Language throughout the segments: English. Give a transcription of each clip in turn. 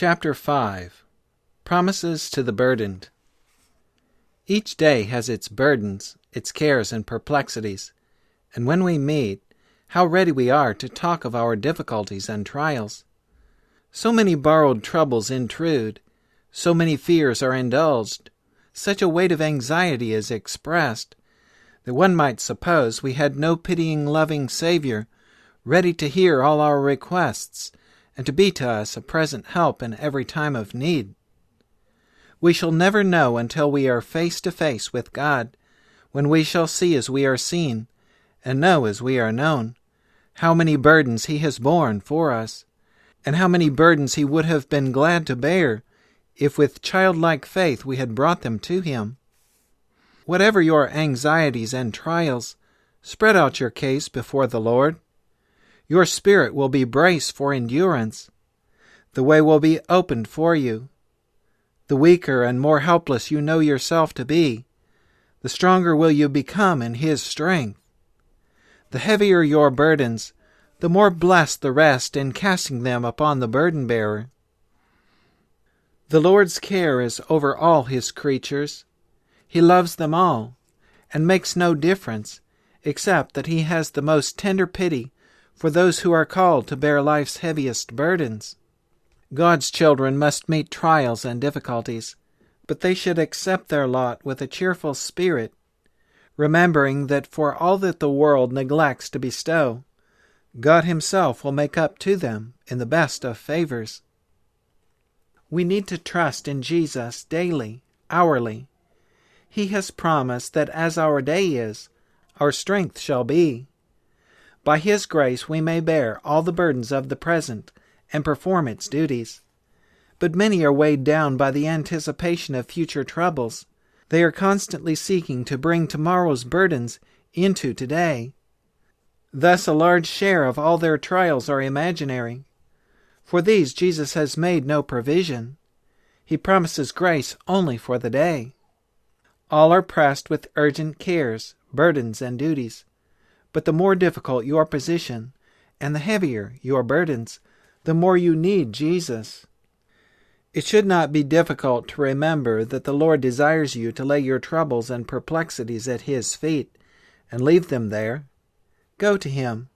Chapter 5. Promises to the Burdened. Each day has its burdens, its cares and perplexities, and when we meet, how ready we are to talk of our difficulties and trials. So many borrowed troubles intrude, so many fears are indulged, such a weight of anxiety is expressed, that one might suppose we had no pitying, loving Savior, ready to hear all our requests, and to be to us a present help in every time of need. We shall never know until we are face to face with God, when we shall see as we are seen, and know as we are known, how many burdens He has borne for us, and how many burdens He would have been glad to bear, if with childlike faith we had brought them to Him. Whatever your anxieties and trials, spread out your case before the Lord. Your spirit will be braced for endurance. The way will be opened for you. The weaker and more helpless you know yourself to be, the stronger will you become in His strength. The heavier your burdens, the more blessed the rest in casting them upon the burden-bearer. The Lord's care is over all His creatures. He loves them all, and makes no difference, except that He has the most tender pity for those who are called to bear life's heaviest burdens. God's children must meet trials and difficulties, but they should accept their lot with a cheerful spirit, remembering that for all that the world neglects to bestow, God Himself will make up to them in the best of favors. We need to trust in Jesus daily, hourly. He has promised that as our day is, our strength shall be. By His grace we may bear all the burdens of the present and perform its duties. But many are weighed down by the anticipation of future troubles. They are constantly seeking to bring tomorrow's burdens into today. Thus a large share of all their trials are imaginary. For these Jesus has made no provision. He promises grace only for the day. All are pressed with urgent cares, burdens, and duties. But the more difficult your position, and the heavier your burdens, the more you need Jesus. It should not be difficult to remember that the Lord desires you to lay your troubles and perplexities at His feet, and leave them there. Go to Him,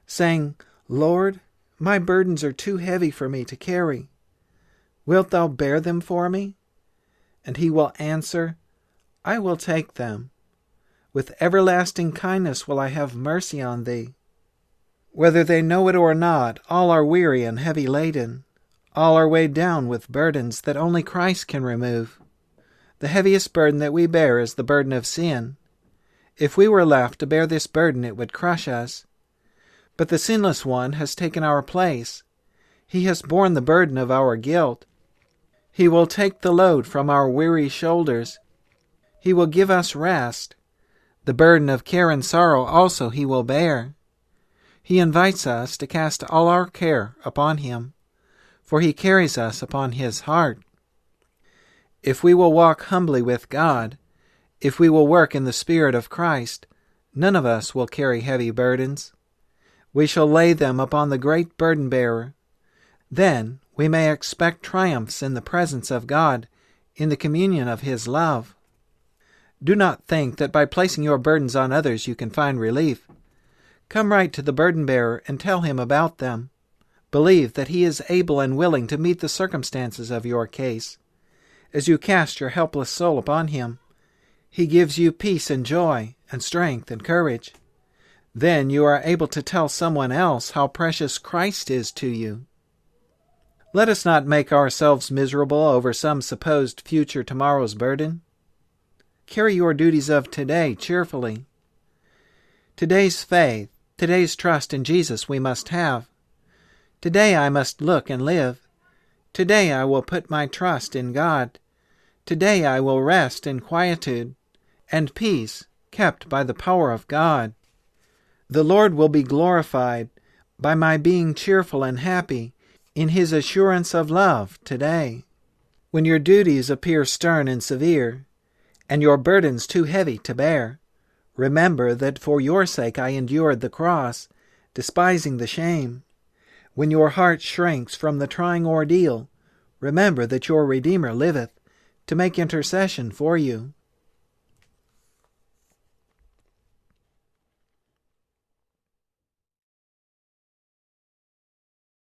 saying, "Lord, my burdens are too heavy for me to carry. Wilt Thou bear them for me?" And He will answer, "I will take them. With everlasting kindness will I have mercy on thee." Whether they know it or not, all are weary and heavy laden. All are weighed down with burdens that only Christ can remove. The heaviest burden that we bear is the burden of sin. If we were left to bear this burden, it would crush us. But the sinless One has taken our place. He has borne the burden of our guilt. He will take the load from our weary shoulders. He will give us rest. The burden of care and sorrow also He will bear. He invites us to cast all our care upon Him, for He carries us upon His heart. If we will walk humbly with God, if we will work in the Spirit of Christ, none of us will carry heavy burdens. We shall lay them upon the great burden-bearer. Then we may expect triumphs in the presence of God, in the communion of His love. Do not think that by placing your burdens on others you can find relief. Come right to the burden-bearer and tell him about them. Believe that He is able and willing to meet the circumstances of your case. As you cast your helpless soul upon Him, He gives you peace and joy and strength and courage. Then you are able to tell someone else how precious Christ is to you. Let us not make ourselves miserable over some supposed future tomorrow's burden. Carry your duties of today cheerfully. Today's faith, today's trust in Jesus we must have. Today I must look and live. Today I will put my trust in God. Today I will rest in quietude and peace kept by the power of God. The Lord will be glorified by my being cheerful and happy in His assurance of love today. When your duties appear stern and severe, and your burdens too heavy to bear, remember that for your sake I endured the cross, despising the shame. When your heart shrinks from the trying ordeal, Remember that your Redeemer liveth, to make intercession for you.